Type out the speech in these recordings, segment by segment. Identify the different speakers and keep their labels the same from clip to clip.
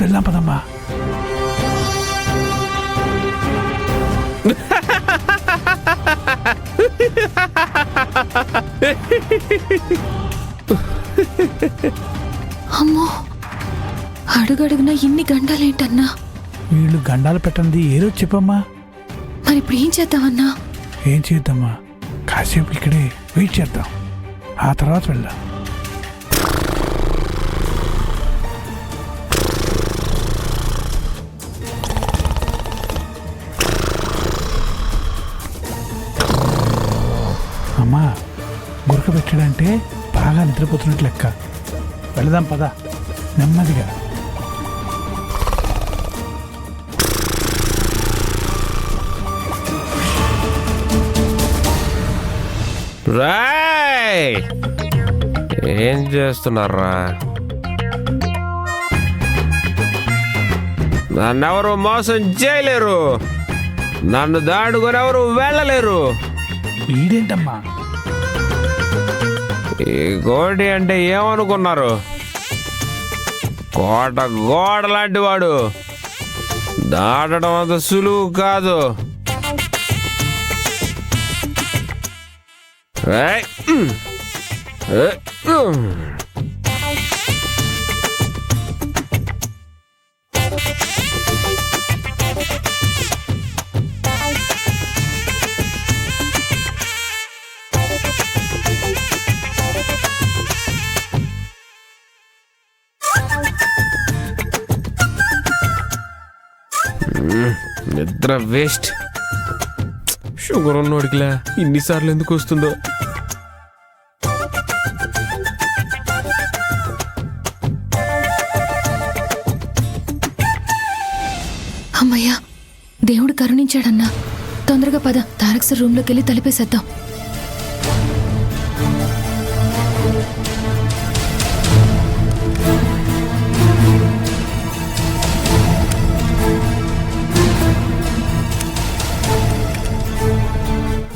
Speaker 1: వెళ్దాం పదమ్మా.
Speaker 2: అమ్మో, అడుగడుగునా ఇన్ని గండాలేంటన్నా?
Speaker 1: వీళ్ళు గండాలు పెట్టండి ఏదో చెప్పమ్మా.
Speaker 2: మరి ఇప్పుడు ఏం చేద్దామన్నా?
Speaker 1: ఏం చేద్దామా, కాసేపు ఇక్కడే వెయిట్ చేద్దాం, ఆ తర్వాత వెళ్దాం. అమ్మా, గురక పెట్టాడంటే బాగా నిద్రపోతున్నట్టు లెక్క. వెళదాం పద, నెమ్మదిగా.
Speaker 3: రాయ్, ఏం చేస్తున్నారా? నన్నెవరు మోసం చేయలేరు, నన్ను దాడుకొని ఎవరు వెళ్ళలేరు.
Speaker 1: వీడేంటమ్మా,
Speaker 3: ఈ గోడి అంటే ఏమనుకున్నారు? కోట గోడ లాంటి వాడు, దాటడం అంత సులువు కాదు. నిద్ర వేస్ట్. షుగర్ ఉన్నోడికిలా ఇన్నిసార్లు ఎందుకు వస్తుందో.
Speaker 2: అమ్మయ్యా, దేవుడు కరుణించాడన్నా. తొందరగా పద, తారక్ సార్ రూమ్లోకి వెళ్ళి తలిపేసేద్దాం.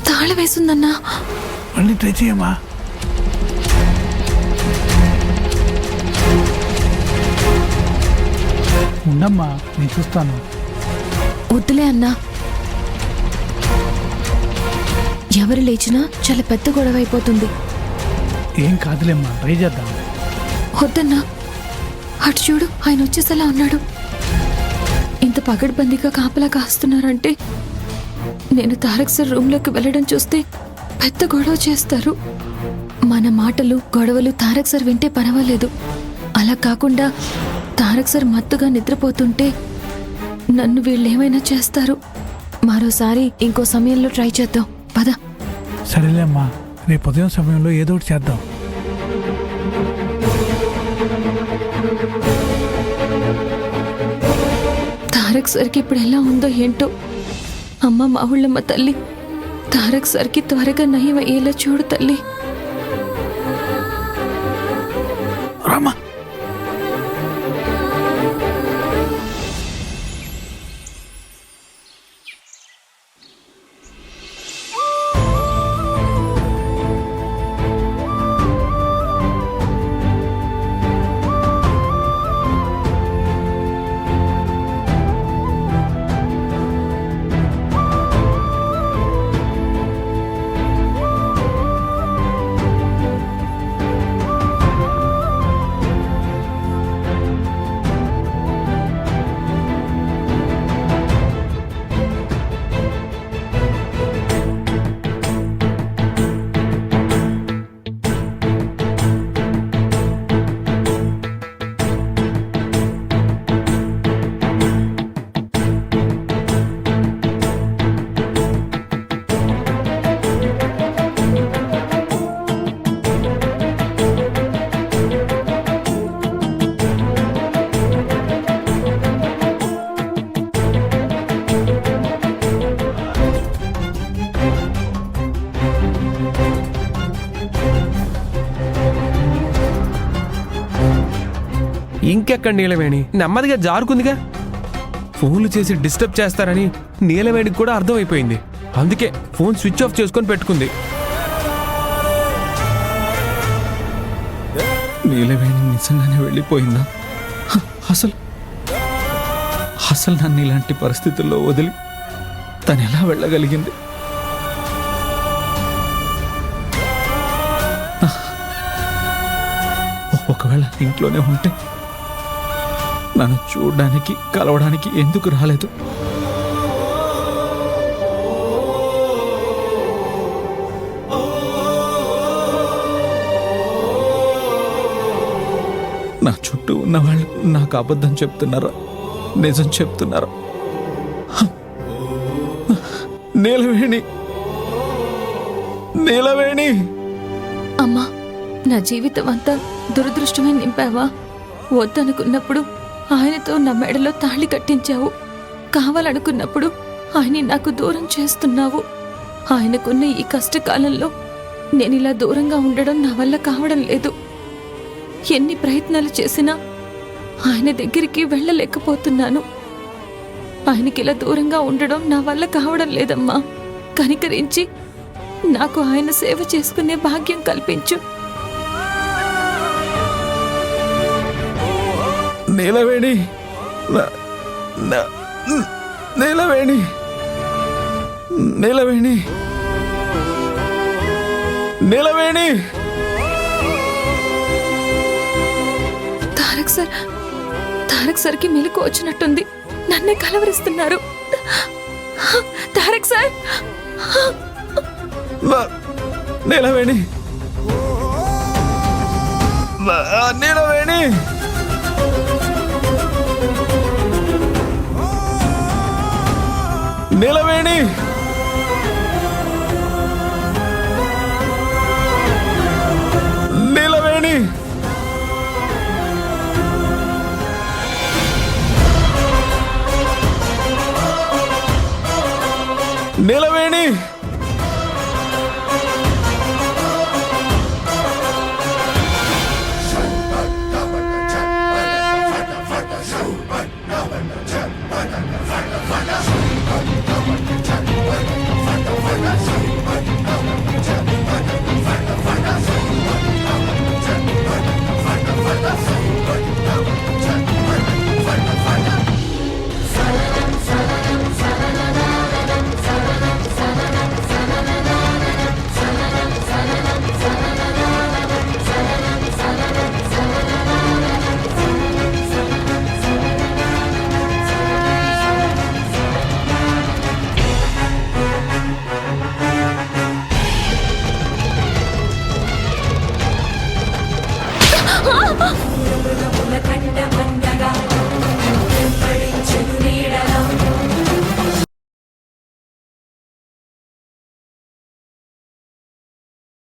Speaker 2: తాళం వేస్తుందన్నా.
Speaker 1: మళ్ళీ ట్రై చేయమ్మా. ఉండమ్మా, నేను చూస్తాను.
Speaker 2: వద్దులే అన్నా, ఎవరు లేచినా చాలా పెద్ద గొడవ అయిపోతుంది.
Speaker 1: ఏం కాదులేమ్మా, ట్రై చేద్దాం.
Speaker 2: వద్దన్నా, అటు చూడు, ఆయన వచ్చేసేలా ఉన్నాడు. ఇంత పగడ్బందీగా కాపలా కాస్తున్నారంటే నేను తారక్ సార్ రూమ్లోకి వెళ్ళడం చూస్తే పెద్ద గొడవ చేస్తారు. మన మాటలు గొడవలు తారక్ సార్ వింటే పర్వాలేదు, అలా కాకుండా తారక్ సార్ మత్తుగా నిద్రపోతుంటే నన్ను వీళ్ళేమైనా చేస్తారు. మరోసారి ఇంకో సమయంలో ట్రై చేద్దాం పద.
Speaker 1: సరేలే అమ్మా, రేపు ఉదయం సమయంలో ఏదో ఒకటి చేద్దాం.
Speaker 2: తారక్ సార్కి ఇప్పుడు ఎలా ఉందో ఏంటో. అమ్మ మా ఊళ్ళమ్మ తల్లి, తారక్ సార్కి త్వరగా నయం అయ్యేలా చూడు తల్లి.
Speaker 1: రామా,
Speaker 3: ఇంకెక్కడ నీలవేణి నెమ్మదిగా జారుకుందిగా. ఫోన్లు చేసి డిస్టర్బ్ చేస్తారని నీలవేణికి కూడా అర్థమైపోయింది. అందుకే ఫోన్ స్విచ్ ఆఫ్ చేసుకొని పెట్టుకుంది. నీలవేణి నిజంగానే వెళ్ళిపోయిందా? అసలు
Speaker 4: అసలు నన్ను ఇలాంటి పరిస్థితుల్లో వదిలి తను ఎలా వెళ్ళగలిగింది? ఒకవేళ ఇంట్లోనే ఉంటే నన్ను చూడడానికి కలవడానికి ఎందుకు రాలేదు? నా చుట్టూ ఉన్న వాళ్ళు నాకు అబద్ధం చెప్తున్నారా, నిజం చెప్తున్నారా? నీలవేణి, నీలవేణి!
Speaker 2: అమ్మా, నా జీవితం అంతా దురదృష్టమే నింపావా? వద్దనుకున్నప్పుడు ఆయనతో నా మెడలో తాళి కట్టించావు. కావాలనుకున్నప్పుడు ఆయన్ని నాకు దూరం చేస్తున్నావు. ఆయనకున్న ఈ కష్టకాలంలో నేనిలా దూరంగా ఉండడం నా వల్ల కావడం లేదు. ఎన్ని ప్రయత్నాలు చేసినా ఆయన దగ్గరికి వెళ్ళలేకపోతున్నాను. ఆయనకిలా దూరంగా ఉండడం నా వల్ల కావడం లేదమ్మా. కనికరించి నాకు ఆయన సేవ చేసుకునే భాగ్యం కల్పించు.
Speaker 4: నీలవేణి, నీలవేణి, నీలవేణి, నీలవేణి!
Speaker 2: తారక్ సార్కి మెలకు వచ్చినట్టుంది. నన్నే కలవరిస్తున్నారు. తారక్ సార్!
Speaker 4: నీలవేణి, నీలవేణి! నీలవేణి! నీలవేణి! నీలవేణి!
Speaker 5: Chak